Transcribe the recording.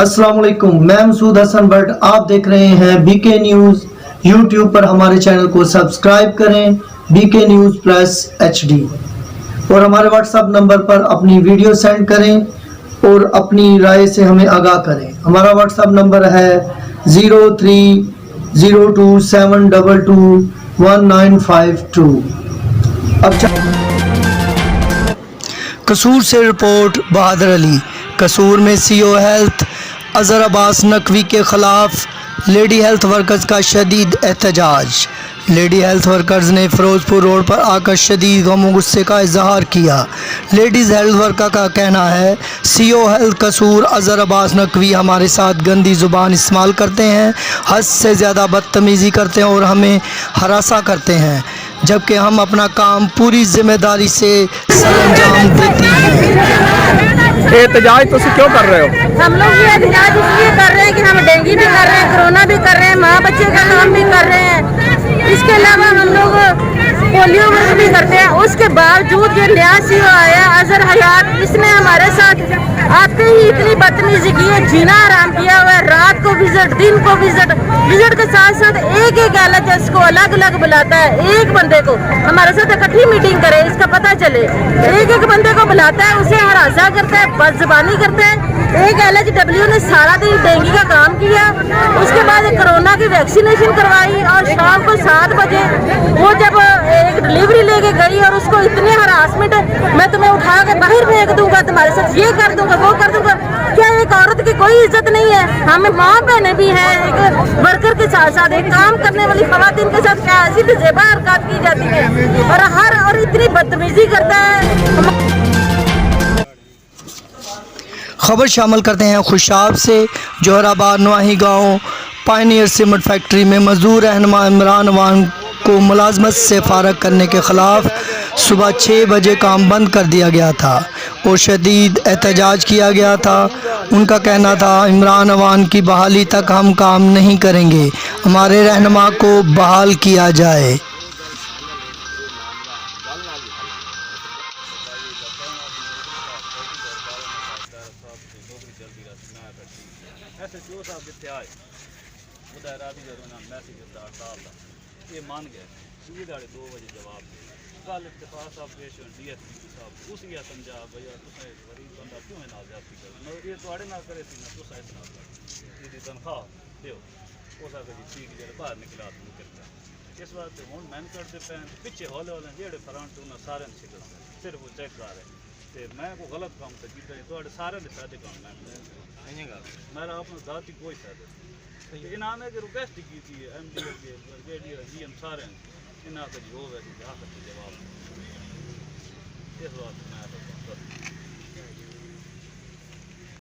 अस्सलाम वालेकुम, मैं मसूद हसन भट्ट। आप देख रहे हैं बीके न्यूज़। यूट्यूब पर हमारे चैनल को सब्सक्राइब करें, बीके न्यूज़ प्लस HD, और हमारे व्हाट्सएप नंबर पर अपनी वीडियो सेंड करें और अपनी राय से हमें आगाह करें। हमारा व्हाट्सएप नंबर है 030227221952। अब कसूर से रिपोर्ट बहादुर अली। कसूर में CO हेल्थ अजहर अब्बास नकवी के खिलाफ लेडी हेल्थ वर्कर्स का शदीद एहतजाज। लेडी हेल्थ वर्कर्स ने फिरोजपुर रोड पर आकर शदीद गम और गुस्से का इजहार किया। लेडीज़ हेल्थ वर्कर का कहना है CO हेल्थ कसूर अजहर अब्बास नकवी हमारे साथ गंदी ज़ुबान इस्तेमाल करते हैं, हद से ज़्यादा बदतमीज़ी करते हैं और हमें हरासा करते हैं, जबकि हम अपना काम पूरी जिम्मेदारी से सरअंजाम देती हैं। एहतजाज तो क्यों कर रहे हो? हम लोग ये एहतजाज इसलिए कर रहे हैं कि हम डेंगू भी कर रहे हैं, कोरोना भी कर रहे हैं, माँ बच्चे का काम भी कर रहे हैं, इसके अलावा हम लोग पोलियो वर्क भी करते हैं। उसके बावजूद ये नया CO आया अजहर हयात, इसने हमारे साथ आते ही इतनी बदतमीजी की है, जीना आराम किया हुआ है। रात को विजिट, दिन को विजिट के साथ साथ एक एलएचएस को अलग अलग बुलाता है। एक बंदे को हमारे साथ इकट्ठी मीटिंग करे, इसका पता चले, एक बंदे को बुलाता है, उसे हरासा करता है, बदजुबानी करता है। एक LHW ने सारा दिन डेंगू का काम किया, उसके बाद कोरोना की वैक्सीनेशन करवाई और शाम को 7 बजे वो जब एक डिलीवरी लेके गई और उसको इतने हरासमेंट, मैं तुम्हें उठा के बाहर फेंक दूंगा, तुम्हारे साथ ये कर दूंगा, वो कर दूंगा। क्या एक औरत की कोई इज्जत नहीं है? हमें माँ बहनें भी हैं, एक वर्कर के साथ साथ एक काम करने वाली खवातीन के साथ क्या ऐसी जेबा हरकत की जाती है और इतनी बदतमीजी करता है। खबर शामिल करते हैं खुशाब से। जोहराबाद नवाही गांव पायनियर सीमेंट फैक्ट्री में मजदूर रहनुमा इमरान अवान को मुलाजमत से फारग करने के खिलाफ सुबह 6 बजे काम बंद कर दिया गया था और शदीद एहतजाज किया गया था। उनका कहना था इमरान अवान की बहाली तक हम काम नहीं करेंगे, हमारे रहनुमा को बहाल किया जाए। SHO साहब जिथे आए उधर राती जब मैसेज ये मान गए सुबह 2 बजे जवाब दे कल इत्तेफाक साहब पेश हो DSP साहब उस ये समझा भैया तुसें गरीब बंदा क्यों नाल जाती कर ये तुहाड़े नाल करे सी ना तुस इस नाल इसदी तनख्वाह दिओ उस आगे जी ठीक जेह्ड़े बाहर निकला तुम करता इस वास्ते हुण मैन करते पैन पिछे हौले हौले जेह्ड़े फ्रंट उन्हें सारे शिकल सिर्फ वो चेक कर रहे ते मैं कोई गलत काम तो किया तुहाड़े सारे दे फायदे काम मैं मेरा अपना जाति कोई फायदा इन्होंने जो रिक्वेस्ट की थी MD GM सारे इन्हें हो वैसे जवाब इस बात